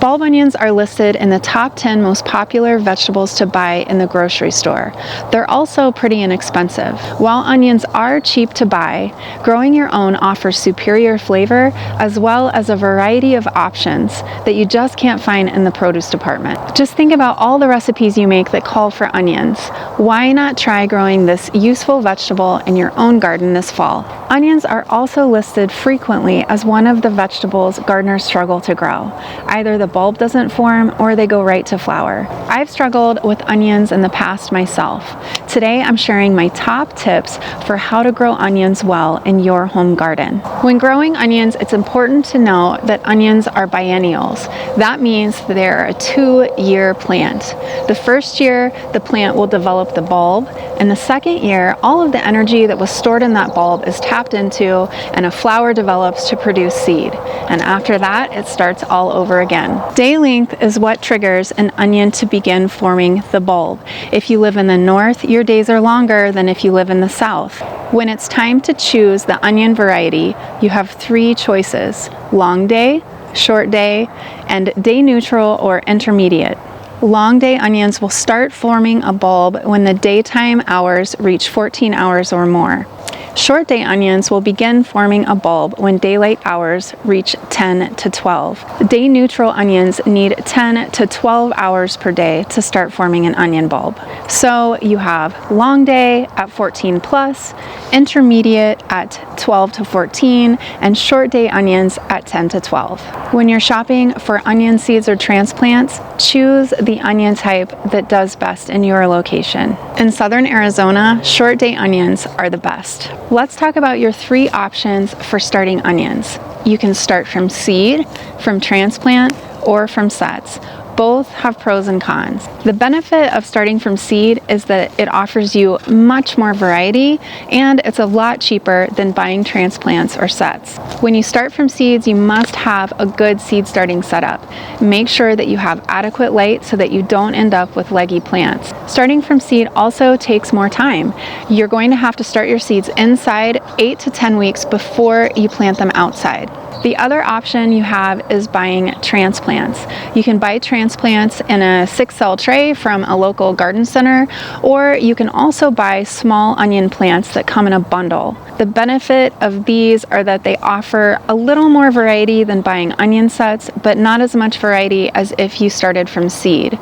Bulb onions are listed in the top 10 most popular vegetables to buy in the grocery store. They're also pretty inexpensive. While onions are cheap to buy, growing your own offers superior flavor as well as a variety of options that you just can't find in the produce department. Just think about all the recipes you make that call for onions. Why not try growing this useful vegetable in your own garden this fall? Onions are also listed frequently as one of the vegetables gardeners struggle to grow. Either the bulb doesn't form or they go right to flower. I've struggled with onions in the past myself. Today I'm sharing my top tips for how to grow onions well in your home garden. When growing onions, it's important to know that onions are biennials. That means they're a 2-year plant. The first year, the plant will develop the bulb, and the second year, all of the energy that was stored in that bulb is tapped into and a flower develops to produce seed. And after that, it starts all over again. Day length is what triggers an onion to begin forming the bulb. If you live in the north, your days are longer than if you live in the south. When it's time to choose the onion variety, you have 3 choices: long day, short day, and day neutral or intermediate. Long day onions will start forming a bulb when the daytime hours reach 14 hours or more. Short day onions will begin forming a bulb when daylight hours reach 10 to 12. Day neutral onions need 10 to 12 hours per day to start forming an onion bulb. So you have long day at 14 plus, intermediate at 12 to 14, and short day onions at 10 to 12. When you're shopping for onion seeds or transplants, choose the onion type that does best in your location. In southern Arizona, short day onions are the best. Let's talk about your 3 options for starting onions. You can start from seed, from transplant, or from sets. Both have pros and cons. The benefit of starting from seed is that it offers you much more variety and it's a lot cheaper than buying transplants or sets. When you start from seeds, you must have a good seed starting setup. Make sure that you have adequate light so that you don't end up with leggy plants. Starting from seed also takes more time. You're going to have to start your seeds inside 8 to 10 weeks before you plant them outside. The other option you have is buying transplants. You can buy transplants in a 6-cell tray from a local garden center, or you can also buy small onion plants that come in a bundle. The benefit of these are that they offer a little more variety than buying onion sets, but not as much variety as if you started from seed.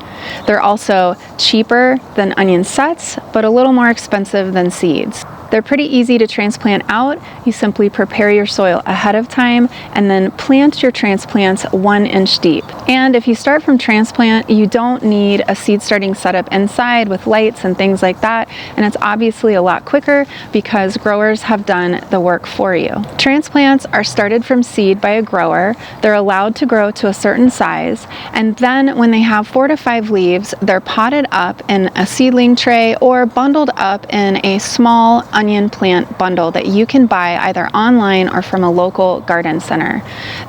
They're also cheaper than onion sets, but a little more expensive than seeds. They're pretty easy to transplant out. You simply prepare your soil ahead of time and then plant your transplants 1 inch deep. And if you start from transplant, you don't need a seed starting setup inside with lights and things like that. And it's obviously a lot quicker because growers have done the work for you. Transplants are started from seed by a grower. They're allowed to grow to a certain size. And then when they have 4 to 5 leaves, they're potted up in a seedling tray or bundled up in a small onion plant bundle that you can buy either online or from a local garden center.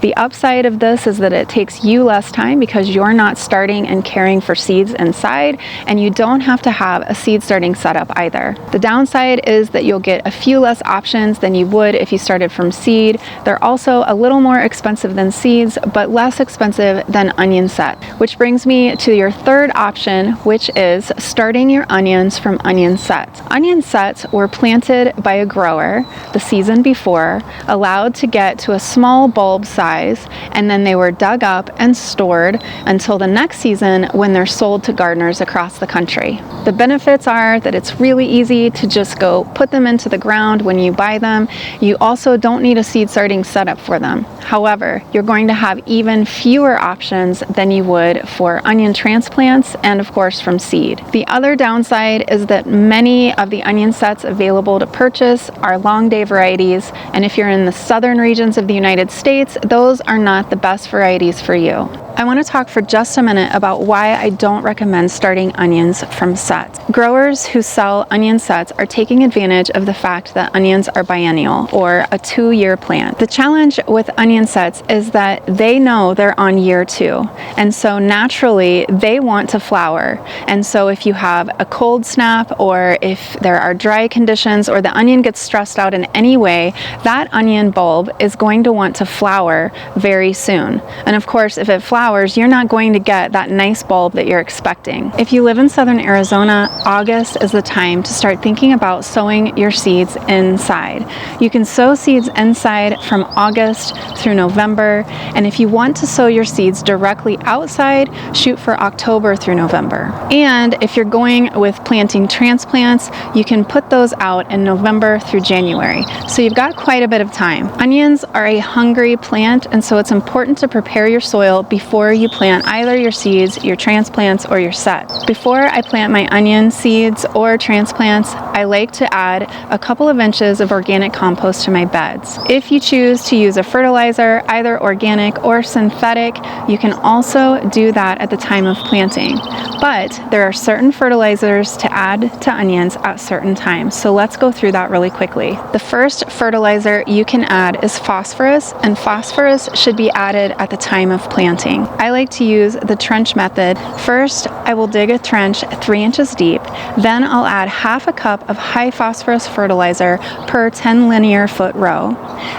The upside of this is that it takes you less time because you're not starting and caring for seeds inside, and you don't have to have a seed starting setup either. The downside is that you'll get a few less options than you would if you started from seed. They're also a little more expensive than seeds, but less expensive than onion set, which brings me to your 3rd option, which is starting your onions from onion sets. Onion sets were planted by a grower the season before, allowed to get to a small bulb size, and then they were dug up and stored until the next season when they're sold to gardeners across the country. The benefits are that it's really easy to just go put them into the ground when you buy them. You also don't need a seed starting setup for them. However, you're going to have even fewer options than you would for onion transplants and of course from seed. The other downside is that many of the onion sets available to purchase are long day varieties, and if you're in the southern regions of the United States, those are not the best varieties for you. I want to talk for just a minute about why I don't recommend starting onions from sets. Growers who sell onion sets are taking advantage of the fact that onions are biennial or a 2-year plant. The challenge with onion sets is that they know they're on year 2, and so naturally they want to flower. And so if you have a cold snap or if there are dry conditions or the onion gets stressed out in any way, that onion bulb is going to want to flower very soon. And of course, if it flowers flowers, you're not going to get that nice bulb that you're expecting. If you live in southern Arizona, August is the time to start thinking about sowing your seeds inside. You can sow seeds inside from August through November, and if you want to sow your seeds directly outside, shoot for October through November. And if you're going with planting transplants, you can put those out in November through January. So you've got quite a bit of time. Onions are a hungry plant, and so it's important to prepare your soil before you plant either your seeds, your transplants, or your set. Before I plant my onion seeds or transplants, I like to add a couple of inches of organic compost to my beds. If you choose to use a fertilizer, either organic or synthetic, you can also do that at the time of planting. But there are certain fertilizers to add to onions at certain times, so let's go through that really quickly. The first fertilizer you can add is phosphorus, and phosphorus should be added at the time of planting. I like to use the trench method. First, I will dig a trench 3 inches deep, then I'll add half a cup of high phosphorus fertilizer per 10 linear foot row.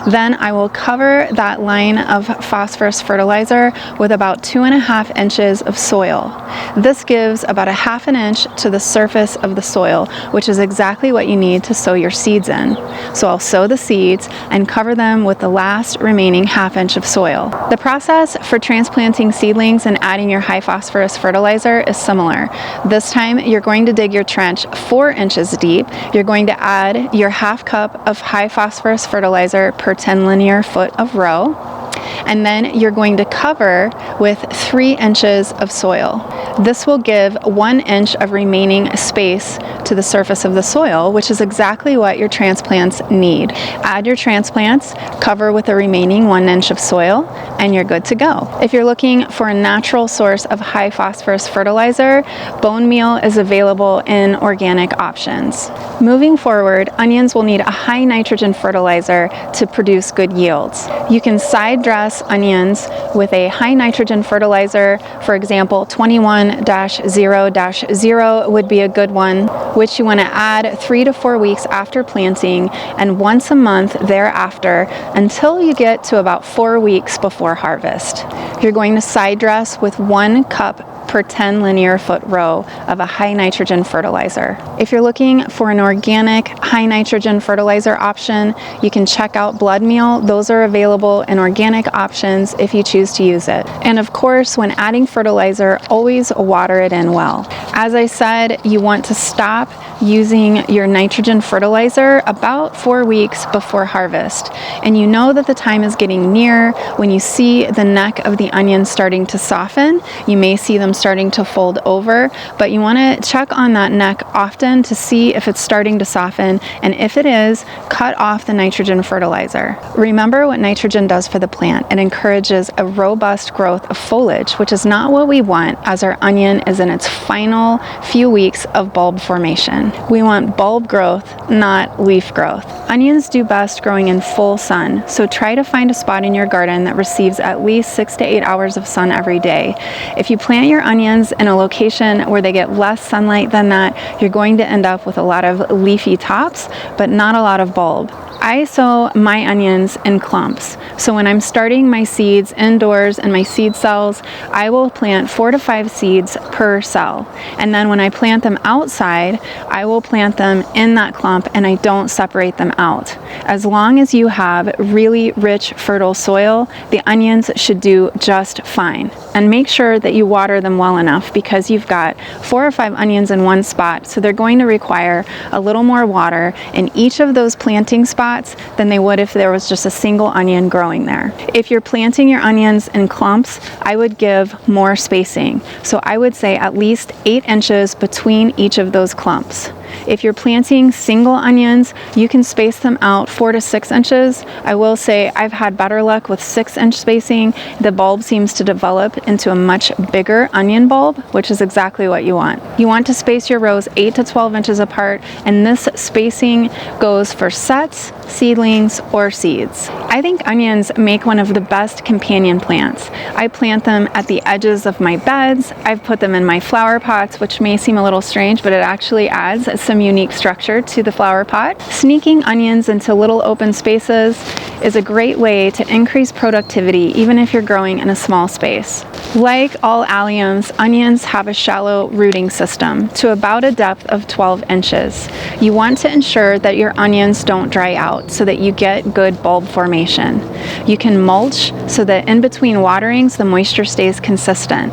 Then I will cover that line of phosphorus fertilizer with about 2.5 inches of soil. This gives about 1/2 inch to the surface of the soil, which is exactly what you need to sow your seeds in. So I'll sow the seeds and cover them with the last remaining 1/2 inch of soil. The process for transplanting seedlings and adding your high phosphorus fertilizer is similar. This time you're going to dig your trench 4 inches deep. You're going to add your 1/2 cup of high phosphorus fertilizer per 10 linear foot of row, and then you're going to cover with 3 inches of soil. This will give 1 inch of remaining space to the surface of the soil, which is exactly what your transplants need. Add your transplants, cover with the remaining 1 inch of soil, and you're good to go. If you're looking for a natural source of high phosphorus fertilizer, bone meal is available in organic options. Moving forward, onions will need a high nitrogen fertilizer to produce good yields. You can side dress onions with a high nitrogen fertilizer. For example, 21-0-0 would be a good one, which you want to add 3 to 4 weeks after planting and once a month thereafter until you get to about 4 weeks before harvest. You're going to side dress with 1 cup per 10 linear foot row of a high nitrogen fertilizer. If you're looking for an organic high nitrogen fertilizer option, you can check out blood meal. Those are available in organic options if you choose to use it. And of course, when adding fertilizer, always water it in well. As I said, you want to stop using your nitrogen fertilizer about 4 weeks before harvest. And you know that the time is getting near when you see the neck of the onion starting to soften. You may see them starting to fold over, but you want to check on that neck often to see if it's starting to soften, and if it is, cut off the nitrogen fertilizer. Remember what nitrogen does for the plant. It encourages a robust growth of foliage, which is not what we want as our onion is in its final few weeks of bulb formation. We want bulb growth, not leaf growth. Onions do best growing in full sun, so try to find a spot in your garden that receives at least 6 to 8 hours of sun every day. If you plant your onions in a location where they get less sunlight than that, you're going to end up with a lot of leafy tops, but not a lot of bulb. I sow my onions in clumps. So when I'm starting my seeds indoors in my seed cells, I will plant 4 to 5 seeds per cell. And then when I plant them outside, I will plant them in that clump and I don't separate them out. As long as you have really rich, fertile soil, the onions should do just fine. And make sure that you water them well enough because you've got 4 or 5 onions in one spot, so they're going to require a little more water in each of those planting spots than they would if there was just a single onion growing there. If you're planting your onions in clumps, I would give more spacing. So I would say at least 8 inches between each of those clumps. If you're planting single onions, you can space them out 4 to 6 inches. I will say I've had better luck with 6-inch spacing. The bulb seems to develop into a much bigger onion bulb, which is exactly what you want. You want to space your rows 8 to 12 inches apart, and this spacing goes for sets, seedlings, or seeds. I think onions make one of the best companion plants. I plant them at the edges of my beds. I've put them in my flower pots, which may seem a little strange, but it actually adds add some unique structure to the flower pot. Sneaking onions into little open spaces is a great way to increase productivity even if you're growing in a small space. Like all alliums, onions have a shallow rooting system to about a depth of 12 inches. You want to ensure that your onions don't dry out so that you get good bulb formation. You can mulch so that in between waterings the moisture stays consistent.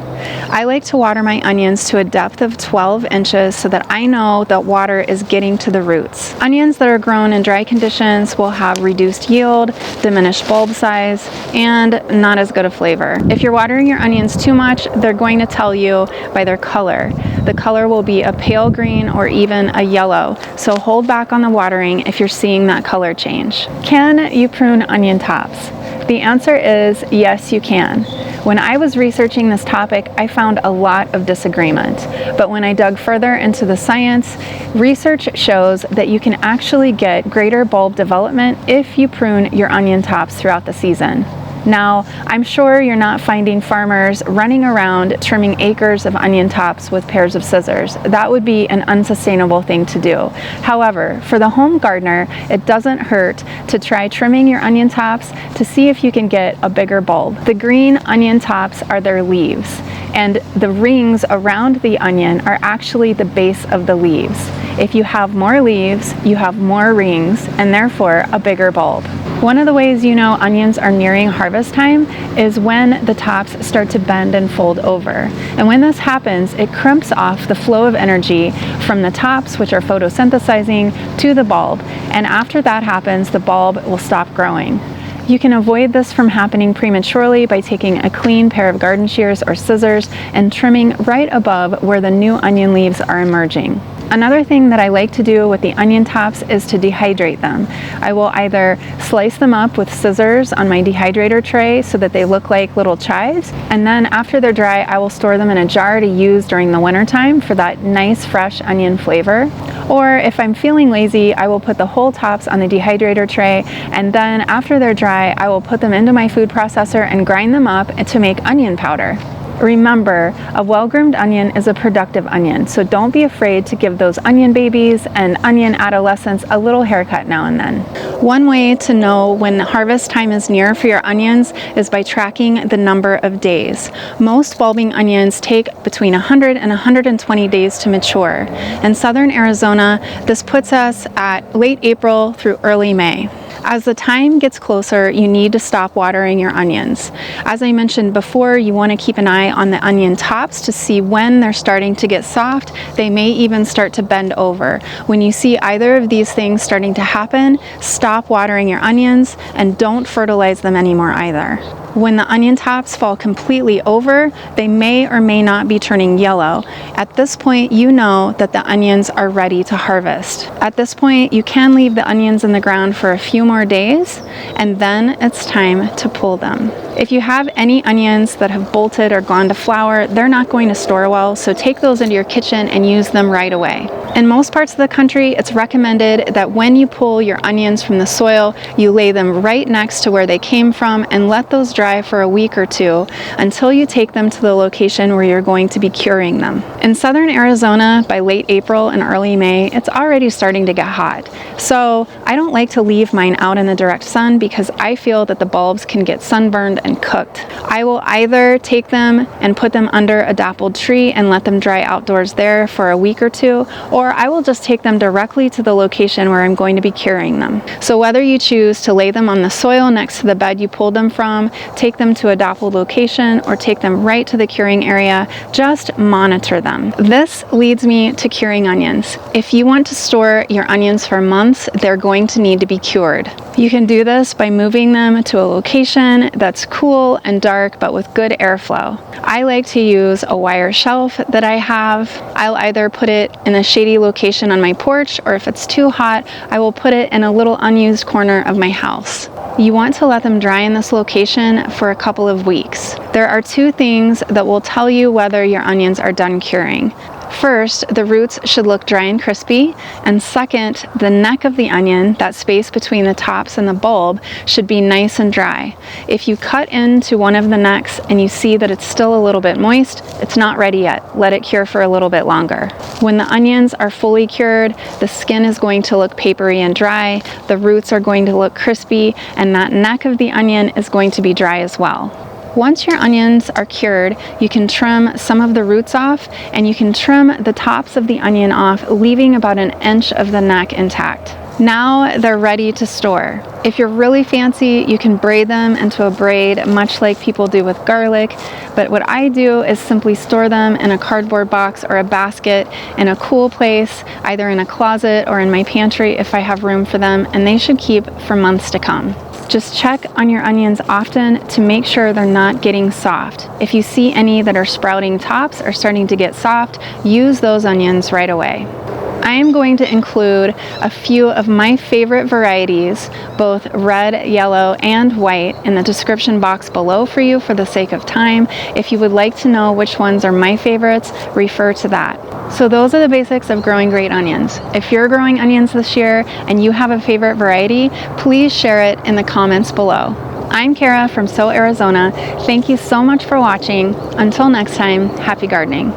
I like to water my onions to a depth of 12 inches so that I know that water is getting to the roots. Onions that are grown in dry conditions will have reduced yield, diminished bulb size, and not as good a flavor. If you're watering your onions too much, they're going to tell you by their color. The color will be a pale green or even a yellow, so hold back on the watering if you're seeing that color change. Can you prune onion tops? The answer is yes, you can. When I was researching this topic, I found a lot of disagreement. But when I dug further into the science, research shows that you can actually get greater bulb development if you prune your onion tops throughout the season. Now, I'm sure you're not finding farmers running around trimming acres of onion tops with pairs of scissors. That would be an unsustainable thing to do. However, for the home gardener, it doesn't hurt to try trimming your onion tops to see if you can get a bigger bulb. The green onion tops are their leaves, and the rings around the onion are actually the base of the leaves. If you have more leaves, you have more rings, and therefore a bigger bulb. One of the ways you know onions are nearing harvest time is when the tops start to bend and fold over. And when this happens, it crimps off the flow of energy from the tops, which are photosynthesizing, to the bulb. And after that happens, the bulb will stop growing. You can avoid this from happening prematurely by taking a clean pair of garden shears or scissors and trimming right above where the new onion leaves are emerging. Another thing that I like to do with the onion tops is to dehydrate them. I will either slice them up with scissors on my dehydrator tray so that they look like little chives, and then after they're dry, I will store them in a jar to use during the winter time for that nice fresh onion flavor. Or if I'm feeling lazy, I will put the whole tops on the dehydrator tray, and then after they're dry, I will put them into my food processor and grind them up to make onion powder. Remember, a well-groomed onion is a productive onion, so don't be afraid to give those onion babies and onion adolescents a little haircut now and then. One way to know when harvest time is near for your onions is by tracking the number of days. Most bulbing onions take between 100 and 120 days to mature. In southern Arizona, this puts us at late April through early May. As the time gets closer, you need to stop watering your onions. As I mentioned before, you want to keep an eye on the onion tops to see when they're starting to get soft. They may even start to bend over. When you see either of these things starting to happen, stop watering your onions and don't fertilize them anymore either. When the onion tops fall completely over, they may or may not be turning yellow. At this point, you know that the onions are ready to harvest. At this point, you can leave the onions in the ground for a few more days, and then it's time to pull them. If you have any onions that have bolted or gone to flower, they're not going to store well, so take those into your kitchen and use them right away. In most parts of the country, it's recommended that when you pull your onions from the soil, you lay them right next to where they came from and let those dry for a week or two until you take them to the location where you're going to be curing them. In southern Arizona, by late April and early May, it's already starting to get hot. So I don't like to leave mine out in the direct sun because I feel that the bulbs can get sunburned and cooked. I will either take them and put them under a dappled tree and let them dry outdoors there for a week or two, or I will just take them directly to the location where I'm going to be curing them. So whether you choose to lay them on the soil next to the bed you pulled them from, take them to a dappled location, or take them right to the curing area, just monitor them. This leads me to curing onions. If you want to store your onions for months, they're going to need to be cured. You can do this by moving them to a location that's cool and dark but with good airflow. I like to use a wire shelf that I have. I'll either put it in a shady location on my porch, or if it's too hot, I will put it in a little unused corner of my house. You want to let them dry in this location for a couple of weeks. There are two things that will tell you whether your onions are done curing. First, the roots should look dry and crispy, and second, the neck of the onion, that space between the tops and the bulb, should be nice and dry. If you cut into one of the necks and you see that it's still a little bit moist, it's not ready yet. Let it cure for a little bit longer. When the onions are fully cured, the skin is going to look papery and dry, the roots are going to look crispy, and that neck of the onion is going to be dry as well. Once your onions are cured, you can trim some of the roots off, and you can trim the tops of the onion off, leaving about an inch of the neck intact. Now they're ready to store. If you're really fancy, you can braid them into a braid, much like people do with garlic, but what I do is simply store them in a cardboard box or a basket in a cool place, either in a closet or in my pantry if I have room for them, and they should keep for months to come. Just check on your onions often to make sure they're not getting soft. If you see any that are sprouting tops or starting to get soft, use those onions right away. I am going to include a few of my favorite varieties, both red, yellow, and white, in the description box below for you for the sake of time. If you would like to know which ones are my favorites, refer to that. So those are the basics of growing great onions. If you're growing onions this year and you have a favorite variety, please share it in the comments below. I'm Kara from So Arizona. Thank you so much for watching. Until next time, happy gardening.